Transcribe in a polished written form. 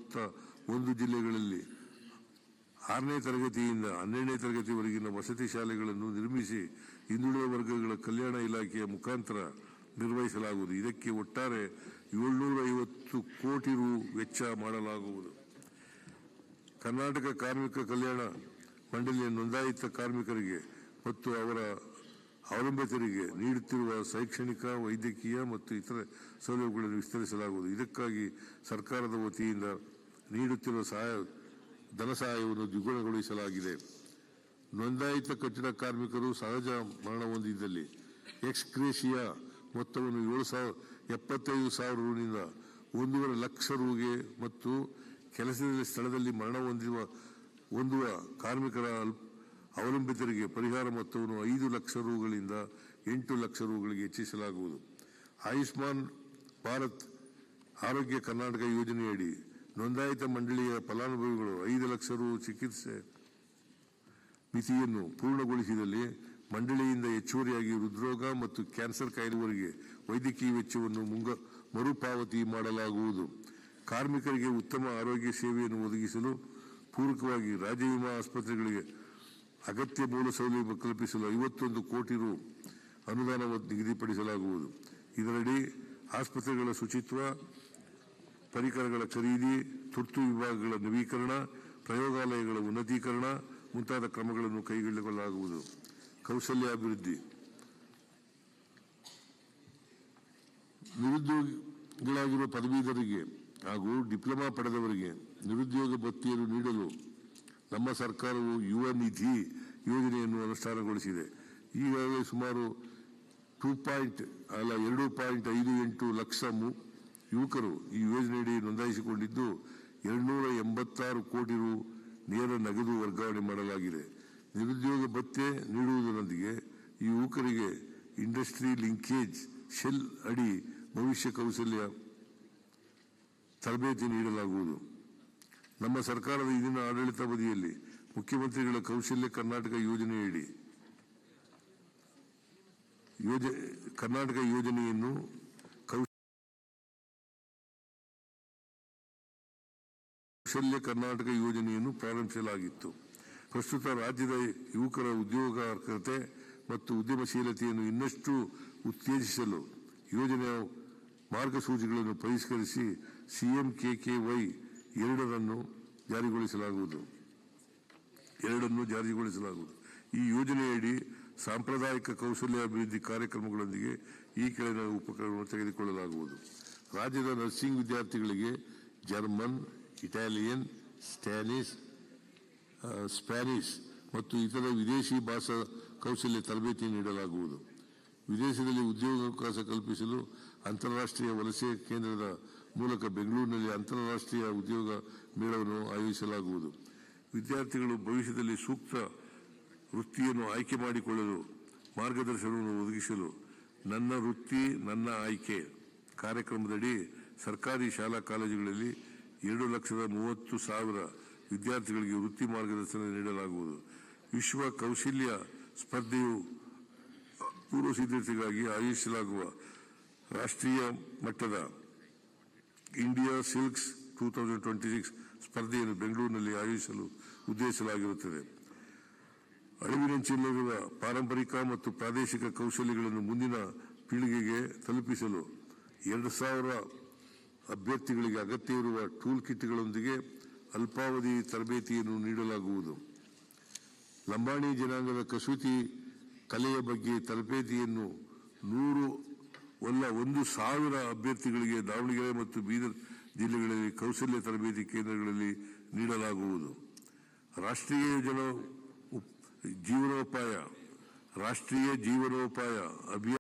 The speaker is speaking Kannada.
31 ಜಿಲ್ಲೆಗಳಲ್ಲಿ 6ನೇ ತರಗತಿಯಿಂದ 12ನೇ ತರಗತಿವರೆಗಿನ ವಸತಿ ಶಾಲೆಗಳನ್ನು ನಿರ್ಮಿಸಿ ಹಿಂದುಳಿದ ವರ್ಗಗಳ ಕಲ್ಯಾಣ ಇಲಾಖೆಯ ಮುಖಾಂತರ ನಿರ್ವಹಿಸಲಾಗುವುದು. ಇದಕ್ಕೆ ಒಟ್ಟಾರೆ 750 ಕೋಟಿ ರು ವೆಚ್ಚ ಮಾಡಲಾಗುವುದು. ಕರ್ನಾಟಕ ಕಾರ್ಮಿಕ ಕಲ್ಯಾಣ ಮಂಡಳಿಯ ನೋಂದಾಯಿತ ಕಾರ್ಮಿಕರಿಗೆ ಮತ್ತು ಅವರ ಅವಲಂಬಿತರಿಗೆ ನೀಡುತ್ತಿರುವ ಶೈಕ್ಷಣಿಕ, ವೈದ್ಯಕೀಯ ಮತ್ತು ಇತರ ಸೌಲಭ್ಯಗಳನ್ನು ವಿಸ್ತರಿಸಲಾಗುವುದು. ಇದಕ್ಕಾಗಿ ಸರ್ಕಾರದ ವತಿಯಿಂದ ನೀಡುತ್ತಿರುವ ಧನ ಸಹಾಯವನ್ನು ದ್ವಿಗುಣಗೊಳಿಸಲಾಗಿದೆ. ನೋಂದಾಯಿತ ಕಟ್ಟಡ ಕಾರ್ಮಿಕರು ಸಹಜ ಮರಣ ಹೊಂದಿದ್ದಲ್ಲಿ ಎಕ್ಸ್ ಗ್ರೇಷಿಯಾ ಮೊತ್ತವನ್ನು 75,000 ರುನಿಂದ 1.5 ಲಕ್ಷ ರುಗೆ ಮತ್ತು ಕೆಲಸದ ಸ್ಥಳದಲ್ಲಿ ಮರಣ ಹೊಂದುವ ಕಾರ್ಮಿಕರ ಅವಲಂಬಿತರಿಗೆ ಪರಿಹಾರ ಮೊತ್ತವನ್ನು 5 ಲಕ್ಷ ರುಗಳಿಂದ 8 ಲಕ್ಷ ರುಗಳಿಗೆ ಹೆಚ್ಚಿಸಲಾಗುವುದು. ಆಯುಷ್ಮಾನ್ ಭಾರತ್ ಆರೋಗ್ಯ ಕರ್ನಾಟಕ ಯೋಜನೆಯಡಿ ನೋಂದಾಯಿತ ಮಂಡಳಿಯ ಫಲಾನುಭವಿಗಳು 5 ಲಕ್ಷ ರು ಚಿಕಿತ್ಸೆ ಮಿತಿಯನ್ನು ಪೂರ್ಣಗೊಳಿಸಿದಲ್ಲಿ ಮಂಡಳಿಯಿಂದ ಹೆಚ್ಚುವರಿಯಾಗಿ ಹೃದ್ರೋಗ ಮತ್ತು ಕ್ಯಾನ್ಸರ್ ಕಾಯಿಲೆವರೆಗೆ ವೈದ್ಯಕೀಯ ವೆಚ್ಚವನ್ನು ಮರುಪಾವತಿ ಮಾಡಲಾಗುವುದು. ಕಾರ್ಮಿಕರಿಗೆ ಉತ್ತಮ ಆರೋಗ್ಯ ಸೇವೆಯನ್ನು ಒದಗಿಸಲು ಪೂರಕವಾಗಿ ರಾಜ್ಯ ವಿಮಾ ಆಸ್ಪತ್ರೆಗಳಿಗೆ ಅಗತ್ಯ ಮೂಲ ಸೌಲಭ್ಯ ಕಲ್ಪಿಸಲು 51 ಕೋಟಿ ರು ಅನುದಾನ ನಿಗದಿಪಡಿಸಲಾಗುವುದು. ಇದರಡಿ ಆಸ್ಪತ್ರೆಗಳ ಶುಚಿತ್ವ, ಪರಿಕರಗಳ ಖರೀದಿ, ತುರ್ತು ವಿಭಾಗಗಳ ನವೀಕರಣ, ಪ್ರಯೋಗಾಲಯಗಳ ಉನ್ನತೀಕರಣ ಮುಂತಾದ ಕ್ರಮಗಳನ್ನು ಕೈಗೊಳ್ಳಲಾಗುವುದು. ಕೌಶಲ್ಯಾಭಿವೃದ್ಧಿ. ನಿರುದ್ಯೋಗಿಗಳಾಗಿರುವ ಪದವೀಧರರಿಗೆ ಹಾಗೂ ಡಿಪ್ಲೊಮಾ ಪಡೆದವರಿಗೆ ನಿರುದ್ಯೋಗ ಭತ್ಯೆಯನ್ನು ನೀಡಲು ನಮ್ಮ ಸರ್ಕಾರವು ಯುವ ನಿಧಿ ಯೋಜನೆಯನ್ನು ಅನುಷ್ಠಾನಗೊಳಿಸಿದೆ. ಈಗಾಗಲೇ ಸುಮಾರು 2.58 ಲಕ್ಷ ಯುವಕರು ಈ ಯೋಜನೆಯಡಿ ನೋಂದಾಯಿಸಿಕೊಂಡಿದ್ದು 286 ಕೋಟಿ ರು ನೇರ ನಗದು ವರ್ಗಾವಣೆ ಮಾಡಲಾಗಿದೆ. ನಿರುದ್ಯೋಗ ಭತ್ಯೆ ನೀಡುವುದರೊಂದಿಗೆ ಈ ಯುವಕರಿಗೆ ಇಂಡಸ್ಟ್ರಿ ಲಿಂಕೇಜ್ ಶೆಲ್ ಅಡಿ ಭವಿಷ್ಯ ಕೌಶಲ್ಯ ತರಬೇತಿ ನೀಡಲಾಗುವುದು. ನಮ್ಮ ಸರ್ಕಾರದ ಇಂದಿನ ಆಡಳಿತಾವಧಿಯಲ್ಲಿ ಮುಖ್ಯಮಂತ್ರಿಗಳ ಕೌಶಲ್ಯ ಕರ್ನಾಟಕ ಯೋಜನೆಯಡಿ ಯೋಜನೆಯನ್ನು ಕೌಶಲ್ಯ ಕರ್ನಾಟಕ ಯೋಜನೆಯನ್ನು ಪ್ರಾರಂಭಿಸಲಾಗಿತ್ತು. ಪ್ರಸ್ತುತ ರಾಜ್ಯದ ಯುವಕರ ಉದ್ಯೋಗಾರ್ಹತೆ ಮತ್ತು ಉದ್ಯಮಶೀಲತೆಯನ್ನು ಇನ್ನಷ್ಟು ಉತ್ತೇಜಿಸಲು ಯೋಜನೆಯ ಮಾರ್ಗಸೂಚಿಗಳನ್ನು ಪರಿಷ್ಕರಿಸಿ CMKKY 2 ಜಾರಿಗೊಳಿಸಲಾಗುವುದು. ಈ ಯೋಜನೆಯಡಿ ಸಾಂಪ್ರದಾಯಿಕ ಕೌಶಲ್ಯಾಭಿವೃದ್ಧಿ ಕಾರ್ಯಕ್ರಮಗಳೊಂದಿಗೆ ಈ ಕೆಳಗಿನ ಉಪಕ್ರಮಗಳನ್ನು ತೆಗೆದುಕೊಳ್ಳಲಾಗುವುದು. ರಾಜ್ಯದ ನರ್ಸಿಂಗ್ ವಿದ್ಯಾರ್ಥಿಗಳಿಗೆ ಜರ್ಮನ್, ಇಟಾಲಿಯನ್, ಸ್ಪ್ಯಾನಿಷ್ ಮತ್ತು ಇತರ ವಿದೇಶಿ ಭಾಷಾ ಕೌಶಲ್ಯ ತರಬೇತಿ ನೀಡಲಾಗುವುದು. ವಿದೇಶದಲ್ಲಿ ಉದ್ಯೋಗಾವಕಾಶ ಕಲ್ಪಿಸಲು ಅಂತಾರಾಷ್ಟ್ರೀಯ ವಲಸೆ ಕೇಂದ್ರದ ಮೂಲಕ ಬೆಂಗಳೂರಿನಲ್ಲಿ ಅಂತಾರಾಷ್ಟ್ರೀಯ ಉದ್ಯೋಗ ಮೇಳವನ್ನು ಆಯೋಜಿಸಲಾಗುವುದು. ವಿದ್ಯಾರ್ಥಿಗಳು ಭವಿಷ್ಯದಲ್ಲಿ ಸೂಕ್ತ ವೃತ್ತಿಯನ್ನು ಆಯ್ಕೆ ಮಾಡಿಕೊಳ್ಳಲು ಮಾರ್ಗದರ್ಶನವನ್ನು ಒದಗಿಸಲು ನನ್ನ ವೃತ್ತಿ ನನ್ನ ಆಯ್ಕೆ ಕಾರ್ಯಕ್ರಮದಡಿ ಸರ್ಕಾರಿ ಶಾಲಾ ಕಾಲೇಜುಗಳಲ್ಲಿ 2,30,000 ವಿದ್ಯಾರ್ಥಿಗಳಿಗೆ ವೃತ್ತಿ ಮಾರ್ಗದರ್ಶನ ನೀಡಲಾಗುವುದು. ವಿಶ್ವ ಕೌಶಲ್ಯ ಸ್ಪರ್ಧೆಯು ಪೂರ್ವ ಸಿದ್ಧತೆಗಾಗಿ ಆಯೋಜಿಸಲಾಗುವ ರಾಷ್ಟ್ರೀಯ ಮಟ್ಟದ ಇಂಡಿಯಾ ಸಿಲ್ಕ್ಸ್ 2026 ಸ್ಪರ್ಧೆಯನ್ನು ಬೆಂಗಳೂರಿನಲ್ಲಿ ಆಯೋಜಿಸಲು ಉದ್ದೇಶಿಸಲಾಗಿರುತ್ತದೆ. ಅಳಿವಿನಂಚಿನಲ್ಲಿರುವ ಪಾರಂಪರಿಕ ಮತ್ತು ಪ್ರಾದೇಶಿಕ ಕೌಶಲ್ಯಗಳನ್ನು ಮುಂದಿನ ಪೀಳಿಗೆಗೆ ತಲುಪಿಸಲು 2,000 ಅಭ್ಯರ್ಥಿಗಳಿಗೆ ಅಗತ್ಯವಿರುವ ಟೂಲ್ ಕಿಟ್ಗಳೊಂದಿಗೆ ಅಲ್ಪಾವಧಿ ತರಬೇತಿಯನ್ನು ನೀಡಲಾಗುವುದು. ಲಂಬಾಣಿ ಜನಾಂಗದ ಕಸೂತಿ ಕಲೆಯ ಬಗ್ಗೆ ತರಬೇತಿಯನ್ನು 1,000 ಅಭ್ಯರ್ಥಿಗಳಿಗೆ ದಾವಣಗೆರೆ ಮತ್ತು ಬೀದರ್ ಜಿಲ್ಲೆಗಳಲ್ಲಿ ಕೌಶಲ್ಯ ತರಬೇತಿ ಕೇಂದ್ರಗಳಲ್ಲಿ ನೀಡಲಾಗುವುದು. ರಾಷ್ಟ್ರೀಯ ಜೀವನೋಪಾಯ ಅಭಿಯಾನ